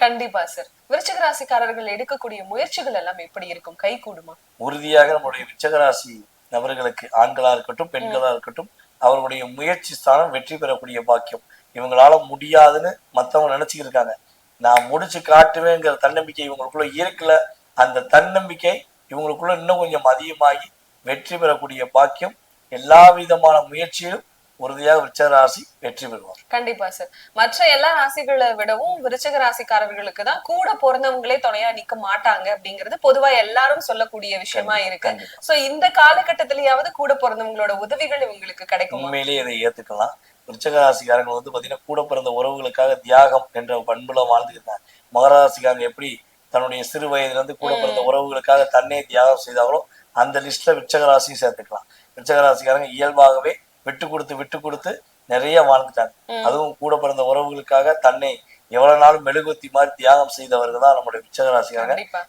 கண்டிப்பா சார். விருச்சிக ராசிக்காரர்கள் எடுக்கக்கூடிய முயற்சிகள் எல்லாம் எப்படி இருக்கும்? கை கூடுமா? உறுதியாக நம்முடைய விருச்சிகராசி நபர்களுக்கு ஆண்களா இருக்கட்டும் பெண்களா இருக்கட்டும் அவர்களுடைய முயற்சி ஸ்தானம் வெற்றி பெறக்கூடிய பாக்கியம். இவங்களால முடியாதுன்னு மத்தவங்க நினைச்சுக்கிட்டு இருக்காங்க. நான் முடிச்சு காட்டுவேங்கிற தன்னம்பிக்கை இவங்களுக்குள்ள இருக்குல்ல, அந்த தன்னம்பிக்கை இவங்களுக்குள்ள இன்னும் கொஞ்சம் அதிகமாகி வெற்றி பெறக்கூடிய பாக்கியம். எல்லா விதமான முயற்சியிலும் உறுதியாக விருச்சிக ராசி வெற்றி பெறுவார். கண்டிப்பா சார். மற்ற எல்லா ராசிகளை விடவும் விருச்சிக ராசிக்காரர்களுக்கு தான் கூட பொறந்தவங்களே துணையா நிக்க மாட்டாங்க அப்படிங்கிறது பொதுவா எல்லாரும் சொல்லக்கூடிய விஷயமா இருக்கு. சோ இந்த காலகட்டத்திலயாவது கூட பொறந்தவங்களோட உதவிகள் இவங்களுக்கு கிடைக்கும். உண்மையிலேயே இதை ஏத்துக்கலாம். விருச்சிக ராசிக்காரங்க பாத்தீங்கன்னா கூட பிறந்த உறவுகளுக்காக தியாகம் என்ற பண்புல வாழ்ந்துருக்காங்க. மகர ராசிக்காரங்க எப்படி தன்னுடைய சிறு வயதுல இருந்து கூட பிறந்த உறவுகளுக்காக தன்னே தியாகம் செய்தாங்களோ அந்த லிஸ்ட்ல விருச்சிக ராசியும் சேர்த்துக்கலாம். விருச்சிக ராசிக்காரங்க இயல்பாகவே விட்டு கொடுத்து நிறைய வாழ்ந்துட்டாங்க. அதுவும் கூட பிறந்த உறவுகளுக்காக தன்னை எவ்வளவு நாளும் மெழுகுவத்தி மாதிரி தியாகம் செய்தவர்கள் தான் நம்முடைய விருச்சிக ராசிக்காரங்க.